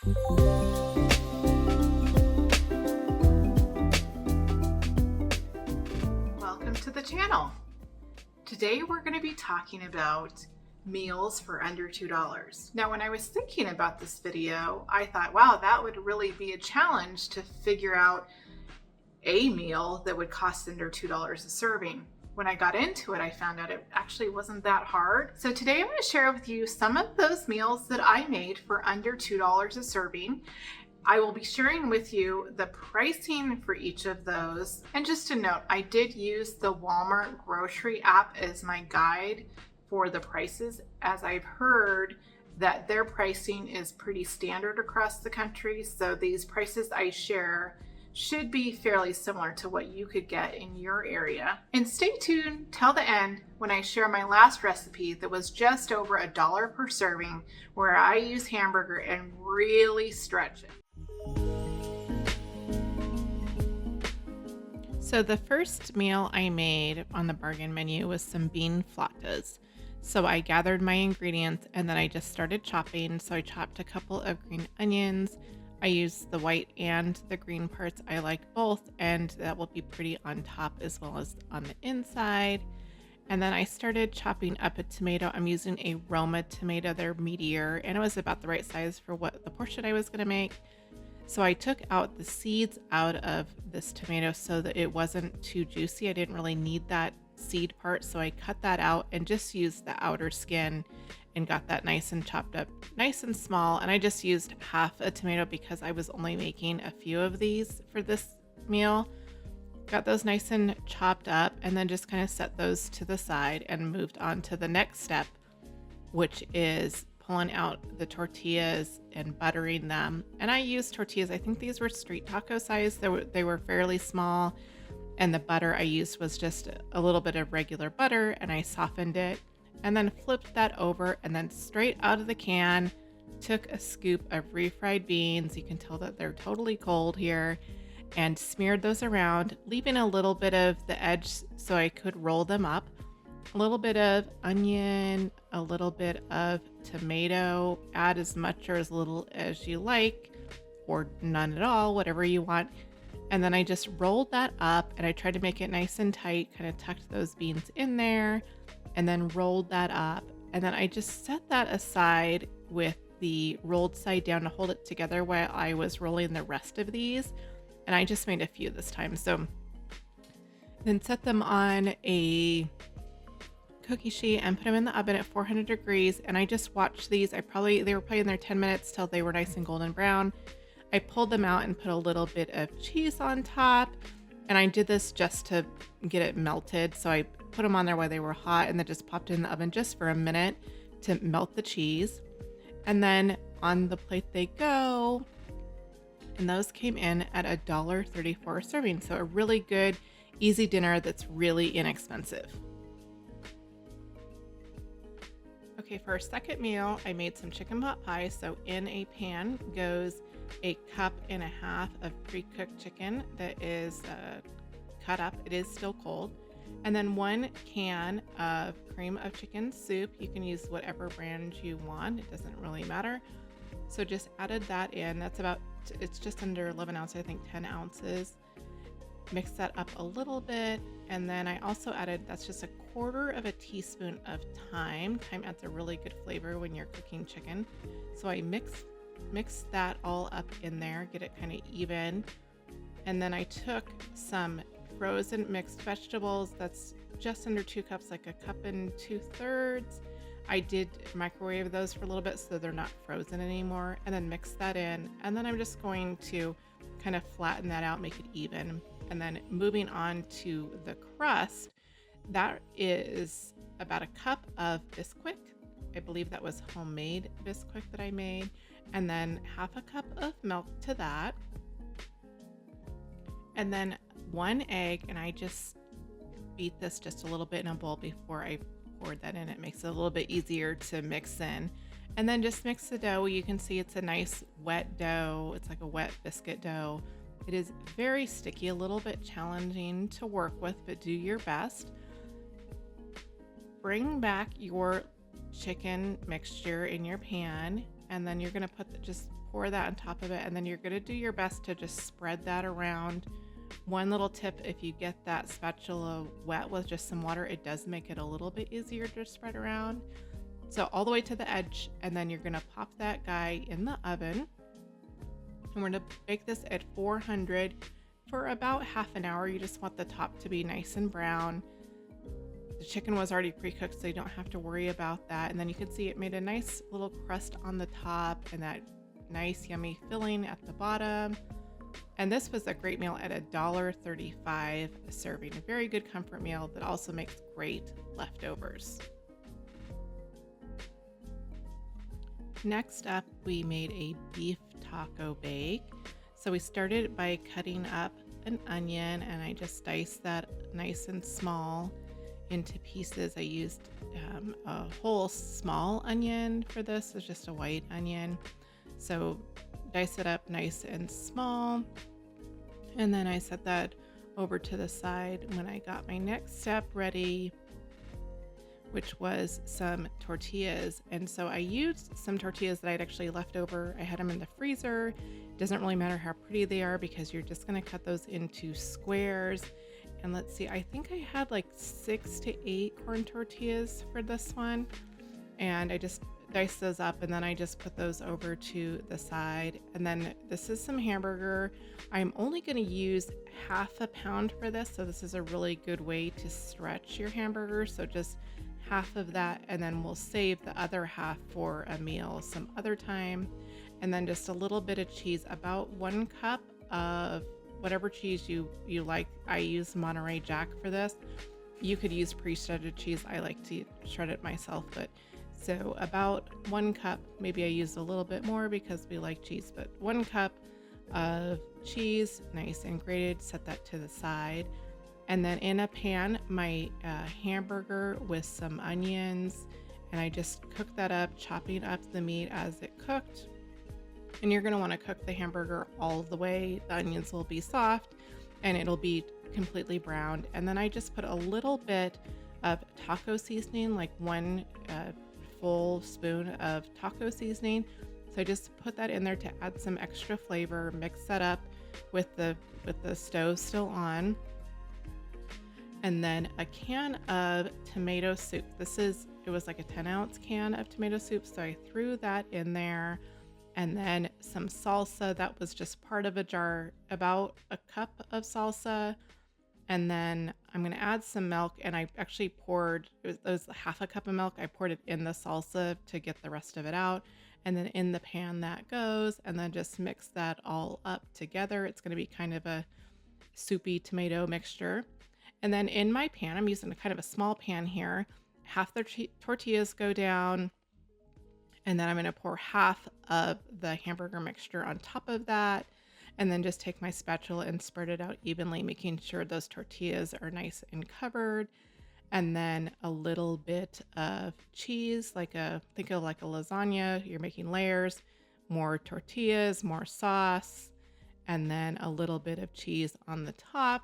Welcome to the channel. Today we're going to be talking about meals for under $2. Now, when I was thinking about this video, I thought, wow, that would really be a challenge to figure out a meal that would cost under $2 a serving. When I got into it, I found out it actually wasn't that hard. So today I'm going to share with you some of those meals that I made for under $2 a serving. I will be sharing with you the pricing for each of those. And just a note, I did use the Walmart grocery app as my guide for the prices, as I've heard that their pricing is pretty standard across the country. So these prices I share should be fairly similar to what you could get in your area. And stay tuned till the end when I share my last recipe that was just over $1 per serving, where I use hamburger and really stretch it. So the first meal I made on the bargain menu was some bean flautas. So I gathered my ingredients and then I just started chopping. So I chopped a couple of green onions. I used the white and the green parts. I like both, and that will be pretty on top as well as on the inside. And then I started chopping up a tomato. I'm using a Roma tomato. They're meatier, and it was about the right size for what the portion I was going to make. So I took out the seeds out of this tomato so that it wasn't too juicy. I didn't really need that seed part, so I cut that out and just used the outer skin and got that nice and chopped up, nice and small. And I just used half a tomato because I was only making a few of these for this meal. Got those nice and chopped up and then just kind of set those to the side and moved on to the next step, which is pulling out the tortillas and buttering them. And I used tortillas. I think these were street taco size. They were fairly small. And the butter I used was just a little bit of regular butter, and I softened it and then flipped that over, and then straight out of the can, took a scoop of refried beans. You can tell that they're totally cold here, and smeared those around, leaving a little bit of the edge so I could roll them up. A little bit of onion, a little bit of tomato, add as much or as little as you like, or none at all, whatever you want. And then I just rolled that up and I tried to make it nice and tight, kind of tucked those beans in there and then rolled that up. And then I just set that aside with the rolled side down to hold it together while I was rolling the rest of these. And I just made a few this time. So then set them on a cookie sheet and put them in the oven at 400 degrees. And I just watched these. They were probably in there 10 minutes till they were nice and golden brown. I pulled them out and put a little bit of cheese on top. And I did this just to get it melted. So I put them on there while they were hot and then just popped it in the oven just for a minute to melt the cheese. And then on the plate they go. And those came in at $1.34 a serving. So a really good, easy dinner that's really inexpensive. Okay, for our second meal, I made some chicken pot pie. So in a pan goes a cup and a half of pre-cooked chicken that is cut up. It is still cold. And then 1 can of cream of chicken soup. You can use whatever brand you want. It doesn't really matter. So just added that in. It's just under 11 ounces, I think 10 ounces. Mix that up a little bit. And then I also added, that's just 1/4 of a teaspoon of thyme. Thyme adds a really good flavor when you're cooking chicken. So I mix that all up in there, get it kind of even. And then I took some frozen mixed vegetables. That's just under 2 cups, like 1 2/3 cups. I did microwave those for a little bit so they're not frozen anymore, and then mix that in. And then I'm just going to kind of flatten that out, make it even. And then moving on to the crust, that is about 1 cup of Bisquick. I believe that was homemade Bisquick that I made. And then 1/2 cup of milk to that. And then 1 egg, and I just beat this just a little bit in a bowl before I poured that in. It makes it a little bit easier to mix in. And then just mix the dough. You can see it's a nice wet dough. It's like a wet biscuit dough. It is very sticky, a little bit challenging to work with, but do your best. Bring back your chicken mixture in your pan, and then you're going to just pour that on top of it, and then you're going to do your best to just spread that around. One little tip, if you get that spatula wet with just some water, it does make it a little bit easier to spread around. So all the way to the edge, and then you're going to pop that guy in the oven. And we're going to bake this at 400 for about half an hour. You just want the top to be nice and brown. The chicken was already pre-cooked, so you don't have to worry about that. And then you can see it made a nice little crust on the top and that nice yummy filling at the bottom. And this was a great meal at $1.35 a serving. A very good comfort meal that also makes great leftovers. Next up, we made a beef taco bake. So we started by cutting up an onion, and I just diced that nice and small into pieces. I used a whole small onion for this. It's just a white onion. So dice it up nice and small. And then I set that over to the side when I got my next step ready, which was some tortillas. And so I used some tortillas that I'd actually left over. I had them in the freezer. It doesn't really matter how pretty they are because you're just going to cut those into squares. And let's see, I think I had like 6 to 8 corn tortillas for this one. And I just diced those up, and then I just put those over to the side. And then this is some hamburger. I'm only going to use half a pound for this. So this is a really good way to stretch your hamburger. So just half of that, and then we'll save the other half for a meal some other time. And then just a little bit of cheese, about 1 cup of whatever cheese you like. I use Monterey Jack for this. You could use pre-shredded cheese. I like to shred it myself, but so about 1 cup, maybe I used a little bit more because we like cheese, but 1 cup of cheese, nice and grated, set that to the side. And then in a pan, my hamburger with some onions, and I just cooked that up, chopping up the meat as it cooked. And you're gonna wanna cook the hamburger all the way. The onions will be soft and it'll be completely browned. And then I just put a little bit of taco seasoning, like 1 full spoon of taco seasoning. So I just put that in there to add some extra flavor, mix that up with the stove still on. And then a can of tomato soup. It was like a 10-ounce can of tomato soup. So I threw that in there. And then some salsa, that was just part of a jar, about a cup of salsa. And then I'm going to add some milk, and I actually poured, it was half a cup of milk. I poured it in the salsa to get the rest of it out. And then in the pan that goes, and then just mix that all up together. It's going to be kind of a soupy tomato mixture. And then in my pan, I'm using a kind of a small pan here. Half the tortillas go down, and then I'm going to pour half of the hamburger mixture on top of that. And then just take my spatula and spread it out evenly, making sure those tortillas are nice and covered. And then a little bit of cheese, think of like a lasagna. You're making layers, more tortillas, more sauce, and then a little bit of cheese on the top.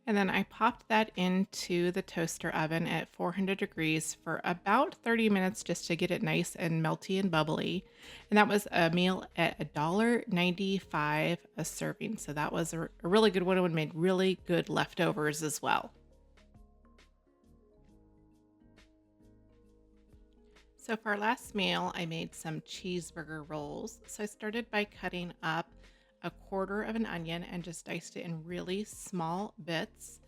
And then I popped that into the toaster oven at 400 degrees for about 30 minutes just to get it nice and melty and bubbly. And that was a meal at $1.95 a serving. So that was a really good one and made really good leftovers as well. So for our last meal, I made some cheeseburger rolls. So I started by cutting up a quarter of an onion and just diced it in really small bits.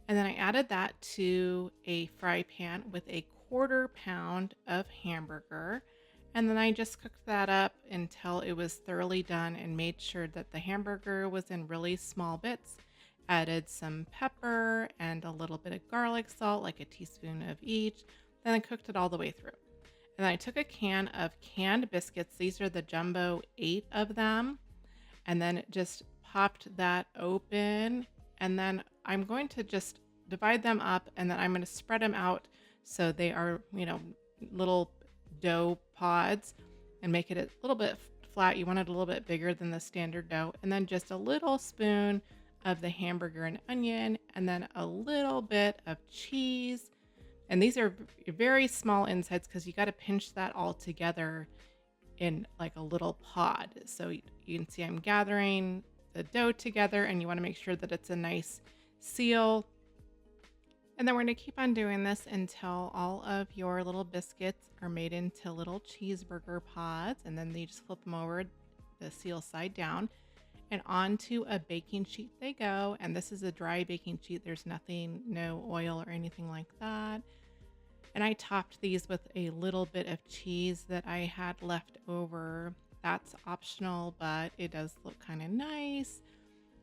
And then I added that to a fry pan with a quarter pound of hamburger. And then I just cooked that up until it was thoroughly done and made sure that the hamburger was in really small bits. Added some pepper and a little bit of garlic salt, like a teaspoon of each. Then I cooked it all the way through. And then I took a can of canned biscuits. These are the jumbo 8 of them. And then just popped that open. And then I'm going to just divide them up, and then I'm going to spread them out so they are, little dough pods, and make it a little bit flat. You want it a little bit bigger than the standard dough. And then just a little spoon of the hamburger and onion, and then a little bit of cheese. And these are very small insides because you got to pinch that all together. in like a little pod. So you can see I'm gathering the dough together, and you want to make sure that it's a nice seal. And then we're going to keep on doing this until all of your little biscuits are made into little cheeseburger pods. And then you just flip them over, the seal side down, and onto a baking sheet they go. And this is a dry baking sheet. There's nothing, no oil or anything like that. And I topped these with a little bit of cheese that I had left over. That's optional, but it does look kind of nice.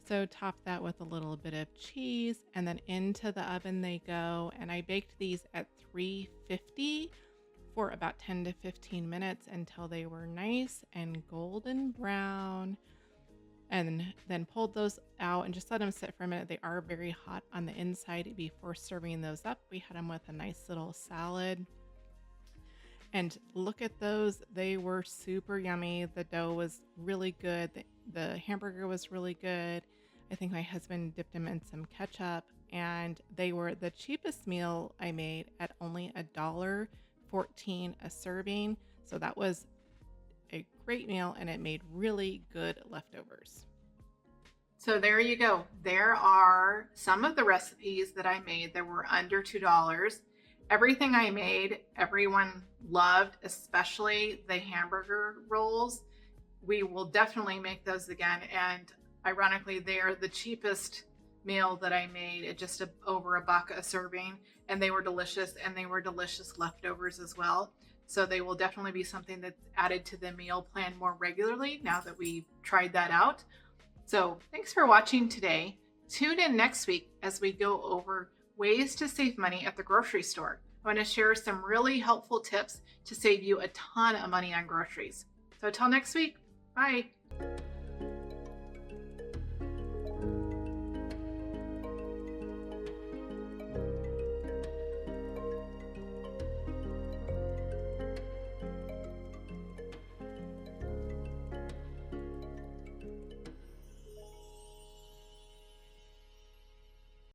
So top that with a little bit of cheese, and then into the oven they go. And I baked these at 350 for about 10 to 15 minutes until they were nice and golden brown. And then pulled those out and just let them sit for a minute. They are very hot on the inside before serving those up. We had them with a nice little salad. And look at those. They were super yummy. The dough was really good. The hamburger was really good. I think my husband dipped them in some ketchup. And they were the cheapest meal I made at only $1.14 a serving. So that was a great meal, and it made really good leftovers. So there you go. There are some of the recipes that I made that were under $2. Everything I made, everyone loved, especially the hamburger rolls. We will definitely make those again. And ironically, they're the cheapest meal that I made at just over $1 a serving. And they were delicious, and they were delicious leftovers as well. So they will definitely be something that's added to the meal plan more regularly now that we've tried that out. So thanks for watching today. Tune in next week as we go over ways to save money at the grocery store. I want to share some really helpful tips to save you a ton of money on groceries. So until next week, bye.